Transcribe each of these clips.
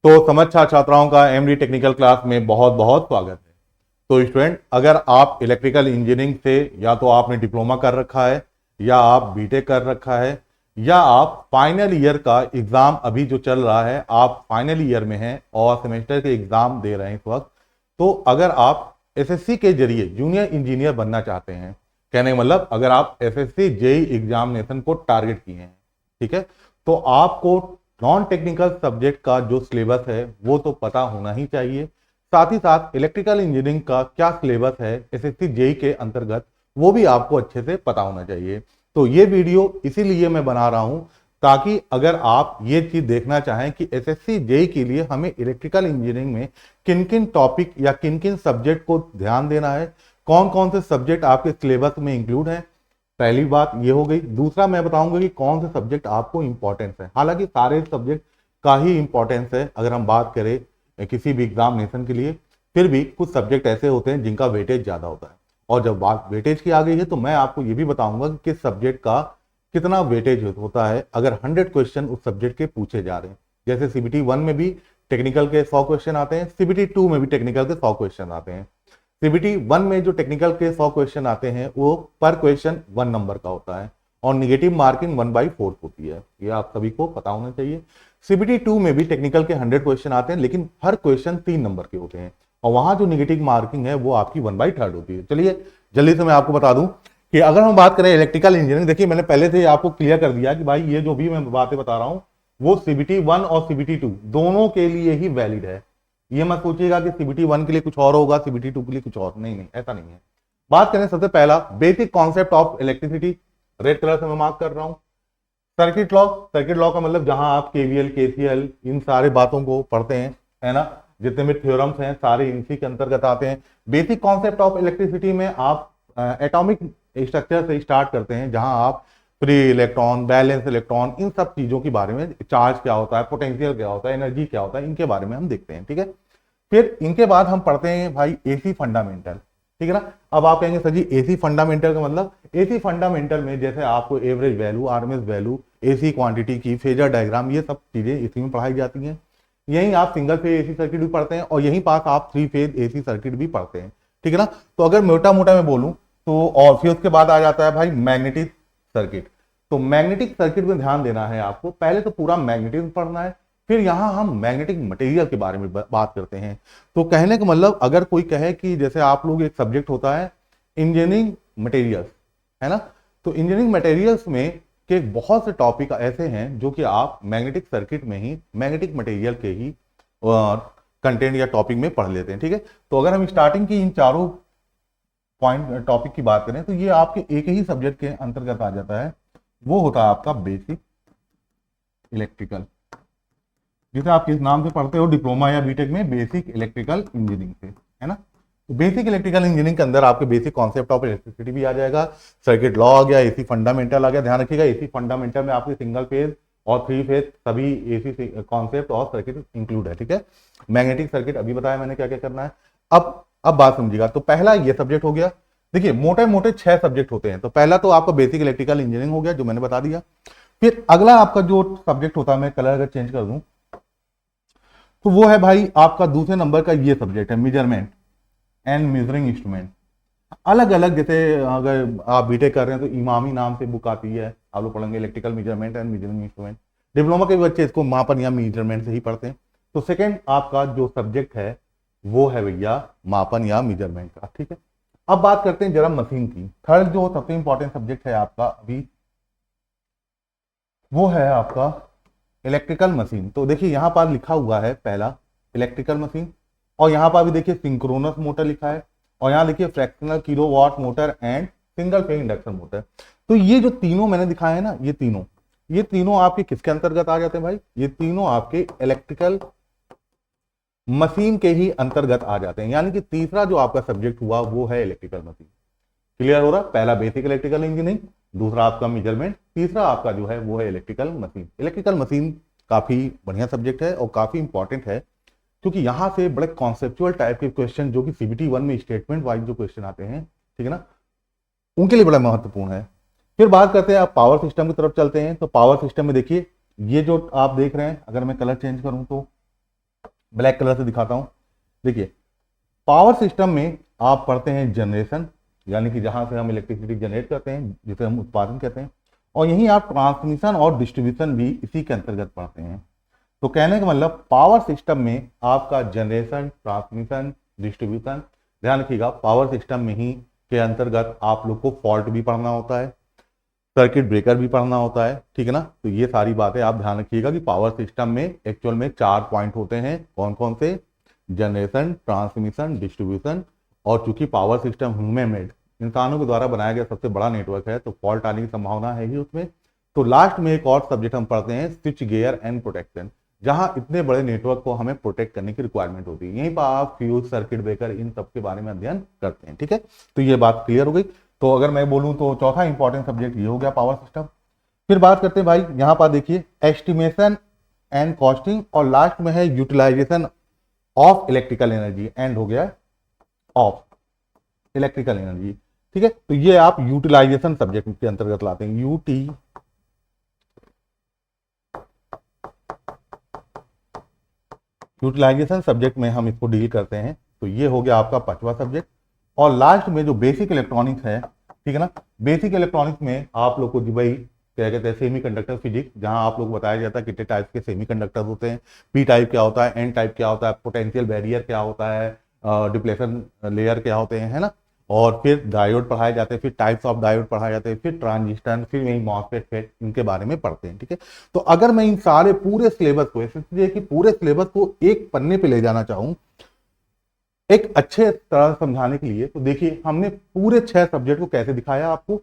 तो समझ छात्राओं का एमडी टेक्निकल क्लास में बहुत बहुत स्वागत है। तो स्टूडेंट, अगर आप इलेक्ट्रिकल इंजीनियरिंग से या तो आपने डिप्लोमा कर रखा है या आप बीटेक कर रखा है या आप फाइनल ईयर का एग्जाम अभी जो चल रहा है, आप फाइनल ईयर में हैं और सेमेस्टर के एग्जाम दे रहे हैं इस वक्त, तो अगर आप एसएससी के जरिए जूनियर इंजीनियर बनना चाहते हैं, कहने का मतलब अगर आप एसएससी जेई एग्जामिनेशन को टारगेट किए हैं, ठीक है, तो आपको नॉन टेक्निकल सब्जेक्ट का जो सिलेबस है वो तो पता होना ही चाहिए। साथ ही साथ इलेक्ट्रिकल इंजीनियरिंग का क्या सिलेबस है एसएससी जेई के अंतर्गत, वो भी आपको अच्छे से पता होना चाहिए। तो ये वीडियो इसीलिए मैं बना रहा हूं ताकि अगर आप ये चीज देखना चाहें कि एसएससी जेई के लिए हमें इलेक्ट्रिकल इंजीनियरिंग में किन किन टॉपिक या किन किन सब्जेक्ट को ध्यान देना है, कौन कौन से सब्जेक्ट आपके सिलेबस में इंक्लूड है, पहली बात ये हो गई। दूसरा मैं बताऊंगा कि कौन से सब्जेक्ट आपको इंपॉर्टेंस है। हालांकि सारे सब्जेक्ट का ही इंपॉर्टेंस है अगर हम बात करें किसी भी एग्जामिनेशन के लिए, फिर भी कुछ सब्जेक्ट ऐसे होते हैं जिनका वेटेज ज्यादा होता है। और जब बात वेटेज की आ गई है तो मैं आपको ये भी बताऊंगा कि किस सब्जेक्ट का कितना वेटेज होता है अगर 100 क्वेश्चन उस सब्जेक्ट के पूछे जा रहे हैं। जैसे सीबीटी 1 में भी टेक्निकल के 100 क्वेश्चन आते हैं, सीबीटी 2 में भी टेक्निकल के 100 क्वेश्चन आते हैं। सीबीटी 1 में जो टेक्निकल के 100 क्वेश्चन आते हैं वो पर क्वेश्चन 1 नंबर का होता है और निगेटिव मार्किंग 1/4 होती है, ये आप सभी को पता होना चाहिए। सीबीटी 2 में भी टेक्निकल के 100 क्वेश्चन आते हैं लेकिन हर क्वेश्चन 3 नंबर के होते हैं और वहां जो निगेटिव मार्किंग है वो आपकी 1/3 होती है। चलिए जल्दी से मैं आपको बता दूं कि अगर हम बात करें इलेक्ट्रिकल इंजीनियरिंग, देखिए मैंने पहले से आपको क्लियर कर दिया कि भाई ये जो भी मैं बातें बता रहा हूं वो सीबीटी 1 और सीबीटी 2 दोनों के लिए ही वैलिड है। ये मत सोचिएगा कि सीबीटी 1 के लिए कुछ और होगा, सीबीटी 2 के लिए कुछ और, नहीं नहीं, ऐसा नहीं है। बात करें सबसे पहला basic concept of electricity, red colour से मैं मार्क कर रहा हूं। सर्किट लॉ, सर्किट लॉ का मतलब जहां आप केवीएल केसीएल इन सारे बातों को पढ़ते हैं, है ना, जितने भी थ्योरम्स हैं सारे इसी के अंतर्गत आते हैं। बेसिक कॉन्सेप्ट ऑफ इलेक्ट्रिसिटी में आप एटॉमिक स्ट्रक्चर से स्टार्ट करते हैं जहां आप फ्री इलेक्ट्रॉन, बैलेंस इलेक्ट्रॉन, इन सब चीजों के बारे में, चार्ज क्या होता है, पोटेंशियल क्या होता है, एनर्जी क्या होता है, इनके बारे में हम देखते हैं, ठीक है। फिर इनके बाद हम पढ़ते हैं भाई एसी फंडामेंटल, ठीक है ना। अब आप कहेंगे सर जी एसी फंडामेंटल का मतलब, एसी फंडामेंटल में जैसे आपको average value, RMS value, AC quantity की फेजर डायग्राम, ये सब चीजें इसी में पढ़ाई जाती हैं। यहीं आप सिंगल फेज एसी सर्किट भी पढ़ते हैं और यहीं पास आप 3 फेज एसी सर्किट भी पढ़ते हैं, ठीक है ना। तो अगर मोटा मोटा मैं बोलूं तो, और फिर उसके बाद आ जाता है भाई मैग्नेटिक सर्किट। तो मैग्नेटिक सर्किट में ध्यान देना है आपको, पहले तो पूरा मैग्नेटिज्म पढ़ना है, फिर यहां हम मैग्नेटिक मटेरियल के बारे में बात करते हैं। तो कहने का मतलब अगर कोई कहे कि जैसे आप लोग एक सब्जेक्ट होता है इंजीनियरिंग मटेरियल्स, है ना, तो इंजीनियरिंग मटेरियल्स में के बहुत से टॉपिक ऐसे हैं जो कि आप मैग्नेटिक सर्किट में ही, मैग्नेटिक मटेरियल के ही कंटेंट या टॉपिक में पढ़ लेते हैं, ठीक है। तो अगर हम स्टार्टिंग की इन चारों पॉइंट टॉपिक की बात करें तो ये आपके एक ही सब्जेक्ट के अंतर्गत आ जाता है, वो होता है आपका बेसिक इलेक्ट्रिकल, जिसे आप किस नाम से पढ़ते हो डिप्लोमा या बीटेक में, बेसिक इलेक्ट्रिकल इंजीनियरिंग से, है ना। तो बेसिक इलेक्ट्रिकल इंजीनियरिंग के अंदर आपके बेसिक कॉन्सेप्ट ऑफ इलेक्ट्रिसिटी भी आ जाएगा, सर्किट लॉ आ गया, एसी फंडामेंटल आ गया। ध्यान रखिएगा एसी फंडामेंटल में आपके सिंगल फेज और 3 फेज सभी एसी कॉन्सेप्ट और सर्किट इंक्लूड है, ठीक है। मैग्नेटिक सर्किट अभी बताया मैंने क्या क्या करना है। अब बात समझिएगा, तो पहला ये सब्जेक्ट हो गया। देखिए मोटे मोटे 6 सब्जेक्ट होते हैं, तो पहला तो आपका बेसिक इलेक्ट्रिकल इंजीनियरिंग हो गया जो मैंने बता दिया। फिर अगला आपका जो सब्जेक्ट होता है, मैं कलर अगर चेंज कर दूं तो वो है भाई आपका दूसरे नंबर का ये सब्जेक्ट है मेजरमेंट एंड मेजरिंग इंस्ट्रूमेंट। अलग अलग, जैसे अगर आप बीटेक कर रहे हैं तो इमामी नाम से बुक आती है, आप लोग पढ़ेंगे electrical measurement and measuring instrument. Diploma के बच्चे इसको मापन या मेजरमेंट से ही पढ़ते हैं। तो सेकेंड आपका जो सब्जेक्ट है वो है भैया मापन या मेजरमेंट का, ठीक है। अब बात करते हैं जरा मशीन की। थर्ड जो सबसे इंपॉर्टेंट सब्जेक्ट है आपका अभी, वो है आपका इलेक्ट्रिकल मशीन। तो देखिए यहां पर लिखा हुआ है पहला इलेक्ट्रिकल मशीन, और यहां पर भी देखिए सिंक्रोनस मोटर लिखा है, और यहां देखिए fractional kilowatt motor and single phase induction motor. तो ये जो तीनों मैंने दिखाए हैं ना, ये तीनों आपके किसके अंतर्गत आ जाते हैं भाई, ये तीनों आपके इलेक्ट्रिकल मशीन के ही अंतर्गत आ जाते हैं। यानी कि तीसरा जो आपका सब्जेक्ट हुआ वो है इलेक्ट्रिकल मशीन। क्लियर हो रहा, पहला बेसिक इलेक्ट्रिकल इंजीनियरिंग, दूसरा आपका मेजरमेंट, तीसरा आपका जो है वो है इलेक्ट्रिकल मशीन। इलेक्ट्रिकल मशीन काफी बढ़िया सब्जेक्ट है और काफी इंपॉर्टेंट है, क्योंकि यहां से बड़े कॉन्सेप्चुअल टाइप के क्वेश्चन जो कि सीबीटी 1 में स्टेटमेंट वाइज जो क्वेश्चन आते हैं, ठीक है ना, उनके लिए बड़ा महत्वपूर्ण है। फिर बात करते हैं आप पावर सिस्टम की तरफ चलते हैं। तो पावर सिस्टम में देखिए ये जो आप देख रहे हैं, अगर मैं कलर चेंज करूं तो ब्लैक कलर से दिखाता हूं। देखिए, पावर सिस्टम में आप पढ़ते हैं जनरेशन, यानी कि जहां से हम इलेक्ट्रिसिटी जनरेट करते हैं, जिसे हम उत्पादन कहते हैं, और यहीं आप ट्रांसमिशन और डिस्ट्रीब्यूशन भी इसी के अंतर्गत पढ़ते हैं। तो कहने का मतलब पावर सिस्टम में आपका जनरेशन, ट्रांसमिशन, डिस्ट्रीब्यूशन, ध्यान रखिएगा पावर सिस्टम में ही के अंतर्गत आप लोग को फॉल्ट भी पढ़ना होता है, सर्किट ब्रेकर भी पढ़ना होता है, ठीक है ना। तो ये सारी बातें आप ध्यान रखिएगा कि पावर सिस्टम में एक्चुअल में 4 पॉइंट होते हैं। कौन कौन से? Generation, transmission, distribution. और चूंकि पावर सिस्टम ह्यूमन मेड, इंसानों के द्वारा बनाया गया सबसे बड़ा नेटवर्क है, तो फॉल्ट आने की संभावना है ही उसमें। तो लास्ट में एक और सब्जेक्ट हम पढ़ते हैं, स्विच गियर एंड प्रोटेक्शन, जहां इतने बड़े नेटवर्क को हमें प्रोटेक्ट करने की रिक्वायरमेंट होती है। यहीं पर आप फ्यूज, सर्किट ब्रेकर, इन सब के बारे में अध्ययन करते हैं, ठीक है। तो ये बात क्लियर हो गई। तो अगर मैं बोलूं तो चौथा इंपॉर्टेंट सब्जेक्ट ये हो गया पावर सिस्टम। फिर बात करते हैं भाई, यहां पर देखिए एस्टिमेशन एंड कॉस्टिंग, और लास्ट में है utilization of electrical energy, end हो गया ऑफ इलेक्ट्रिकल एनर्जी, ठीक है। तो ये आप यूटिलाइजेशन सब्जेक्ट के अंतर्गत लाते हैं। यूटिलाइजेशन सब्जेक्ट में हम इसको डील करते हैं। तो ये हो गया आपका 5वां सब्जेक्ट। और लास्ट में जो बेसिक इलेक्ट्रॉनिक्स है, ठीक है ना, बेसिक इलेक्ट्रॉनिक्स में आप लोग को भाई क्या कहते हैं, सेमीकंडक्टर फिजिक्स, जहां आप लोग को बताया जाता है कितने टाइप के सेमीकंडक्टर होते हैं, पी टाइप क्या होता है, एन टाइप क्या होता है, पोटेंशियल बैरियर क्या होता है, डिप्लेशन लेयर क्या होते हैं, है ना। और फिर डायोड पढ़ाए जाते हैं, फिर टाइप्स ऑफ डायोड पढ़ाए जाते हैं, फिर ट्रांजिस्टर, फिर यही मॉसफेट फेट, इनके बारे में पढ़ते हैं, ठीक है। तो अगर मैं इन सारे पूरे सिलेबस को, इसलिए कि पूरे सिलेबस को एक पन्ने पे ले जाना चाहूं एक अच्छे तरह समझाने के लिए, तो देखिए हमने पूरे 6 सब्जेक्ट को कैसे दिखाया आपको।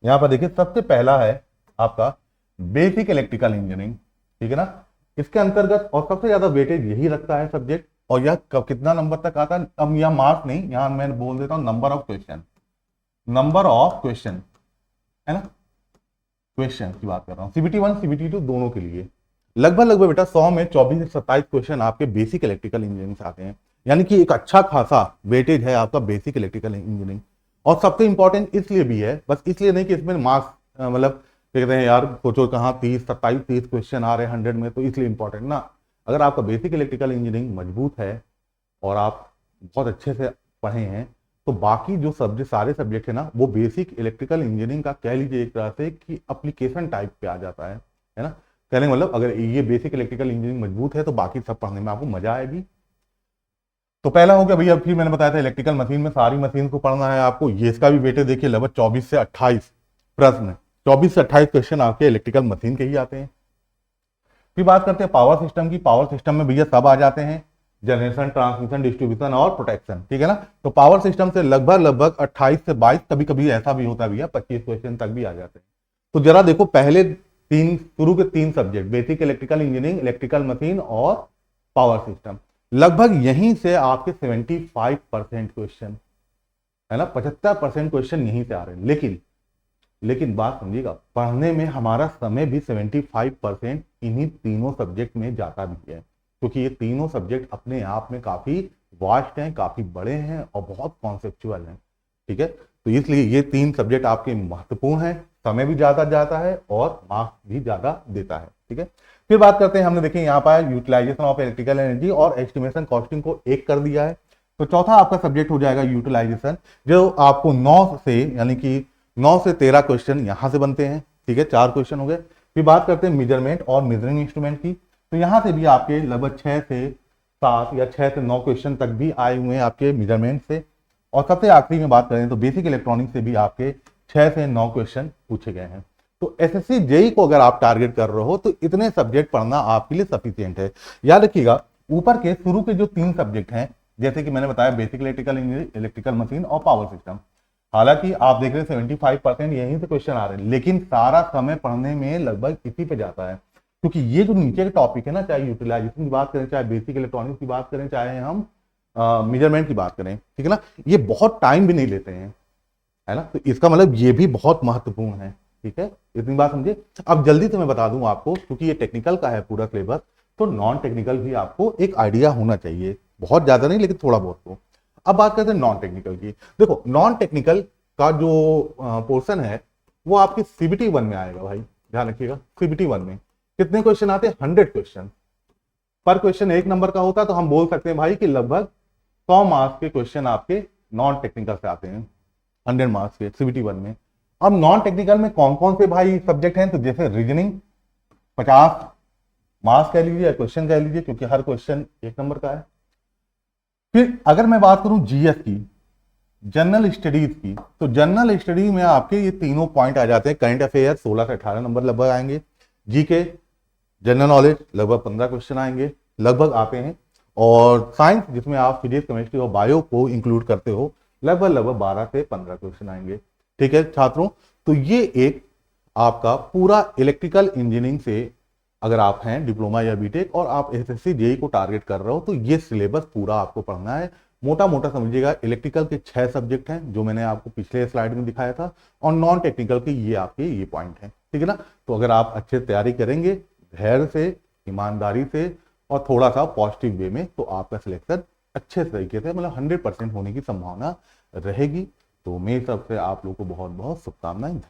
यहां पर देखिए सबसे पहला है आपका बेसिक इलेक्ट्रिकल इंजीनियरिंग, ठीक है ना। इसके अंतर्गत और सबसे ज्यादा वेटेज यही रखता है सब्जेक्ट, और यह कितना नंबर तक आता है, अब यह मार्क्स नहीं, यहां मैं बोल देता हूं number of question, number of question, है ना, क्वेश्चन की बात कर रहा हूं, CBT 1 CBT 2 दोनों के लिए लगभग बेटा 100 में 24 से 27 क्वेश्चन आपके बेसिक इलेक्ट्रिकल इंजीनियरिंग से आते हैं। यानी कि एक अच्छा खासा वेटेज है आपका बेसिक इलेक्ट्रिकल इंजीनियरिंग। और सबसे इंपॉर्टेंट इसलिए भी है, बस इसलिए नहीं कि इसमें मार्क्स मतलब कहते हैं यार सोचो कहाँ 30 क्वेश्चन आ रहे हैं 100 में, तो इसलिए इंपॉर्टेंट ना। अगर आपका बेसिक इलेक्ट्रिकल इंजीनियरिंग मजबूत है और आप बहुत अच्छे से पढ़े हैं, तो बाकी जो सब्जेक्ट, सारे सब्जेक्ट है ना, वो बेसिक इलेक्ट्रिकल इंजीनियरिंग का कह लीजिए एक तरह से कि एप्लीकेशन टाइप पे आ जाता है ना। कहने का मतलब अगर ये बेसिक इलेक्ट्रिकल इंजीनियरिंग मजबूत है तो बाकी सब पढ़ने में आपको मजा आएगी। तो पहला हो गया भैया, फिर मैंने बताया था इलेक्ट्रिकल मशीन में सारी मशीन को पढ़ना है आपको। ये इसका भी वेटेज देखिए लगभग 24 से 28 प्रश्न, 24 से 28 क्वेश्चन आपके इलेक्ट्रिकल मशीन के ही आते हैं। फिर बात करते हैं पावर सिस्टम की। पावर सिस्टम में भैया सब आ जाते हैं, जनरेशन, ट्रांसमिशन, डिस्ट्रीब्यूशन और प्रोटेक्शन, ठीक है ना। तो पावर सिस्टम से लगभग 28 से 22, कभी कभी ऐसा भी होता है भैया 25 क्वेश्चन तक भी आ जाते हैं। तो जरा देखो पहले शुरू के 3 subject, basic electrical engineering, electrical machine और पावर सिस्टम, लगभग यहीं से आपके 75% क्वेश्चन, है ना, 75% क्वेश्चन यहीं से आ रहे हैं। लेकिन बात समझिएगा, पढ़ने में हमारा समय भी 75% इन्हीं तीनों सब्जेक्ट में जाता भी है, क्योंकि ये तीनों सब्जेक्ट अपने आप में काफी वास्ट हैं, काफी बड़े हैं और बहुत कॉन्सेप्चुअल हैं, ठीक है। तो इसलिए ये 3 सब्जेक्ट आपके महत्वपूर्ण हैं, समय भी ज्यादा जाता है और मार्क्स भी ज्यादा देता है, ठीक है। फिर बात करते हैं, हमने देखे यहाँ पर यूटिलाइजेशन ऑफ इलेक्ट्रिकल एनर्जी और एस्टिमेशन कॉस्टिंग को एक कर दिया है। तो चौथा आपका सब्जेक्ट हो जाएगा यूटिलाइजेशन, जो आपको 9 से यानी कि 9 से 13 क्वेश्चन यहां से बनते हैं, ठीक है, 4 क्वेश्चन हो गए। फिर बात करते हैं मेजरमेंट और मेजरिंग इंस्ट्रूमेंट की। तो यहां से भी आपके लगभग 6 से 7 या 6 से 9 क्वेश्चन तक भी आए हुए हैं आपके मेजरमेंट से। और सबसे आखिरी में बात करें तो बेसिक इलेक्ट्रॉनिक्स से भी आपके 6 से 9 क्वेश्चन पूछे गए हैं। तो एसएससी जेई को अगर आप टारगेट कर रहे हो तो इतने सब्जेक्ट पढ़ना आपके लिए सफिशियंट है। याद रखिएगा ऊपर के शुरू के जो 3 सब्जेक्ट हैं, जैसे कि मैंने बताया basic electrical engineering, electrical machine और पावर सिस्टम, हालांकि आप देख रहे हैं 75% यहीं से क्वेश्चन आ रहे हैं, लेकिन सारा समय पढ़ने में लगभग इसी पे जाता है, क्योंकि ये जो नीचे के टॉपिक है ना, चाहे यूटिलाइजेशन की बात करें, चाहे बेसिक इलेक्ट्रॉनिक्स की बात करें, चाहे हम मेजरमेंट की बात करें, ठीक है ना, ये बहुत टाइम भी नहीं लेते हैं, है ना। तो इसका मतलब ये भी बहुत महत्वपूर्ण है, ठीक है, इतनी बात समझे। अब जल्दी से मैं बता दूं आपको, क्योंकि ये टेक्निकल का है पूरा सिलेबस, तो नॉन टेक्निकल भी आपको एक आइडिया होना चाहिए, बहुत ज्यादा नहीं लेकिन थोड़ा बहुत तो। अब बात करते हैं नॉन टेक्निकल की। देखो नॉन टेक्निकल का जो पोर्शन है वो आपकी CBT 1 में आएगा भाई, ध्यान रखिएगा CBT 1 में। कितने क्वेश्चन आते हैं? 100 क्वेश्चन। पर क्वेश्चन 1 नंबर का होता है, तो हम बोल सकते हैं भाई कि लगभग 100 मार्क्स के क्वेश्चन आपके नॉन टेक्निकल से आते हैं, 100 मार्क्स के CBT 1 में। अब नॉन टेक्निकल में कौन कौन से भाई सब्जेक्ट हैं? तो जैसे रीजनिंग 50 मार्क्स कह लीजिए या क्वेश्चन कह लीजिए, क्योंकि हर क्वेश्चन 1 नंबर का है। फिर अगर मैं बात करूं GS की, जनरल स्टडीज की, तो जनरल स्टडी में आपके ये तीनों पॉइंट आ जाते हैं। करंट अफेयर 16 से 18 नंबर लगभग आएंगे, जीके जनरल नॉलेज लगभग 15 क्वेश्चन आएंगे, लगभग आते हैं। और साइंस जिसमें आप फिजिक्स, केमिस्ट्री और बायो को इंक्लूड करते हो, लगभग 12 से 15 क्वेश्चन आएंगे। ठीक है छात्रों, तो ये एक आपका पूरा इलेक्ट्रिकल इंजीनियरिंग से अगर आप हैं डिप्लोमा या बीटेक और आप SSC JEE को टारगेट कर रहे हो, तो ये सिलेबस पूरा आपको पढ़ना है। मोटा मोटा समझिएगा, इलेक्ट्रिकल के 6 सब्जेक्ट हैं जो मैंने आपको पिछले स्लाइड में दिखाया था, और नॉन टेक्निकल के ये आपके ये पॉइंट हैं। ठीक है ना? तो अगर आप अच्छे तैयारी करेंगे धैर्य से, ईमानदारी से और थोड़ा सा पॉजिटिव वे में, तो आपका सिलेक्शन अच्छे तरीके से मतलब 100% होने की संभावना रहेगी। तो मेरी तरफ से आप लोग को बहुत बहुत शुभकामनाएं।